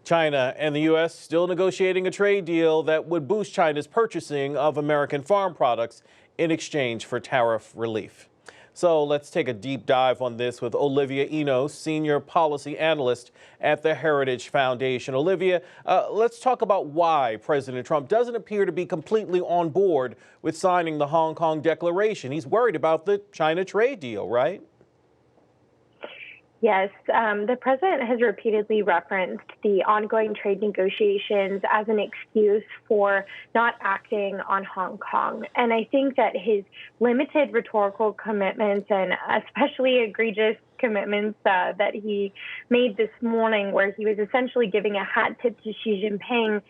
China and the U.S. still negotiating a trade deal that would boost China's purchasing of American farm products in exchange for tariff relief. So let's take a deep dive on this with Olivia Enos, Senior Policy Analyst at the Heritage Foundation. Olivia, let's talk about why President Trump doesn't appear to be completely on board with signing the Hong Kong Declaration. He's worried about the China trade deal, right? Yes, the president has repeatedly referenced the ongoing trade negotiations as an excuse for not acting on Hong Kong. And I think that his limited rhetorical commitments and especially egregious commitments that he made this morning, where he was essentially giving a hat tip to Xi Jinping,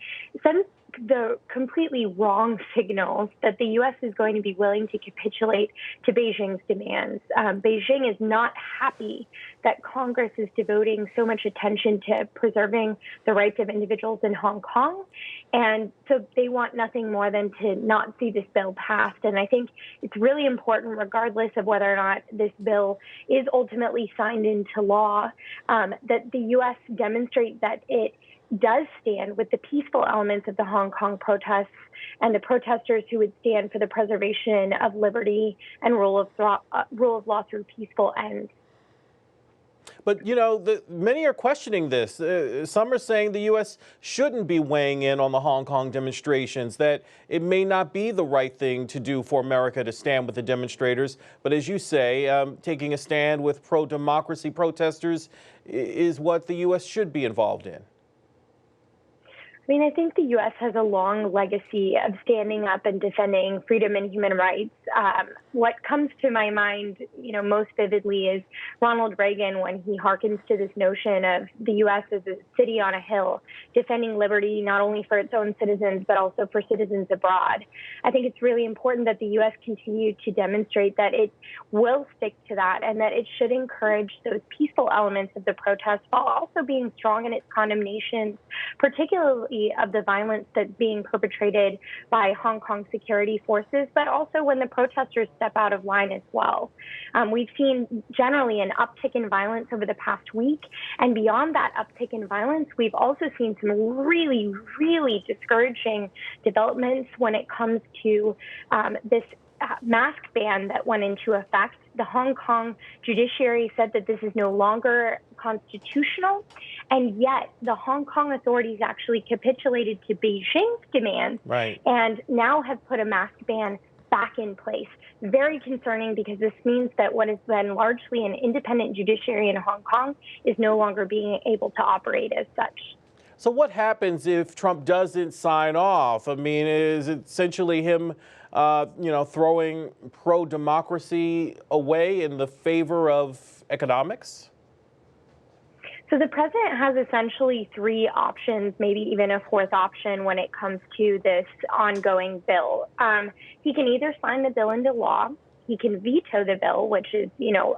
sends the completely wrong signals that the U.S. is going to be willing to capitulate to Beijing's demands. Beijing is not happy that Congress is devoting so much attention to preserving the rights of individuals in Hong Kong. And so they want nothing more than to not see this bill passed. And I think it's really important, regardless of whether or not this bill is ultimately signed into law, that the U.S. demonstrate that it does stand with the peaceful elements of the Hong Kong protests and the protesters who would stand for the preservation of liberty and rule of law through peaceful ends. But, you know, many are questioning this. Some are saying the U.S. shouldn't be weighing in on the Hong Kong demonstrations, that it may not be the right thing to do for America to stand with the demonstrators. But as you say, taking a stand with pro-democracy protesters is what the U.S. should be involved in. I mean, I think the U.S. has a long legacy of standing up and defending freedom and human rights. What comes to my mind, most vividly is Ronald Reagan, when he hearkens to this notion of the U.S. as a city on a hill, defending liberty not only for its own citizens, but also for citizens abroad. I think it's really important that the U.S. continue to demonstrate that it will stick to that and that it should encourage those peaceful elements of the protest while also being strong in its condemnations, particularly of the violence that's being perpetrated by Hong Kong security forces, but also when the protesters step out of line as well. We've seen generally an uptick in violence over the past week, and beyond that uptick in violence, we've also seen some really, really discouraging developments when it comes to this mask ban that went into effect. The Hong Kong judiciary said that this is no longer constitutional, and yet the Hong Kong authorities actually capitulated to Beijing's demands, right, and now have put a mask ban back in place. Very concerning, because this means that what has been largely an independent judiciary in Hong Kong is no longer being able to operate as such. So what happens if Trump doesn't sign off? I mean, is it essentially him, throwing pro-democracy away in the favor of economics? So the president has essentially three options, maybe even a fourth option when it comes to this ongoing bill. He can either sign the bill into law, he can veto the bill, which is,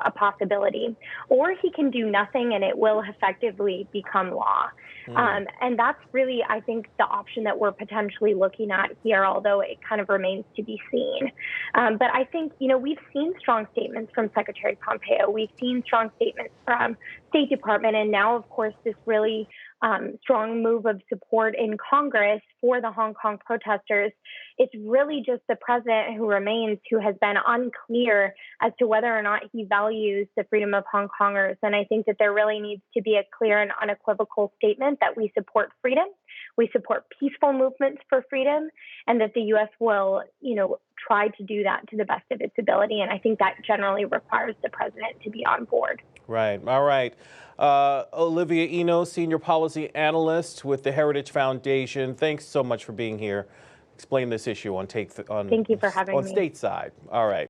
a possibility, or he can do nothing and it will effectively become law. And that's really, I think, the option that we're potentially looking at here, although it kind of remains to be seen. But I think, we've seen strong statements from Secretary Pompeo. We've seen strong statements from State Department. And now, of course, this really strong move of support in Congress for the Hong Kong protesters. It's really just the president who remains, who has been unclear as to whether or not he values the freedom of Hong Kongers. And I think that there really needs to be a clear and unequivocal statement that we support freedom, we support peaceful movements for freedom, and that the U.S. will, try to do that to the best of its ability. And I think that generally requires the president to be on board. Right. All right. Olivia Enos, Senior Policy Analyst with the Heritage Foundation. Thanks so much for being here. Explain this issue on Thank you for having me. Stateside. All right.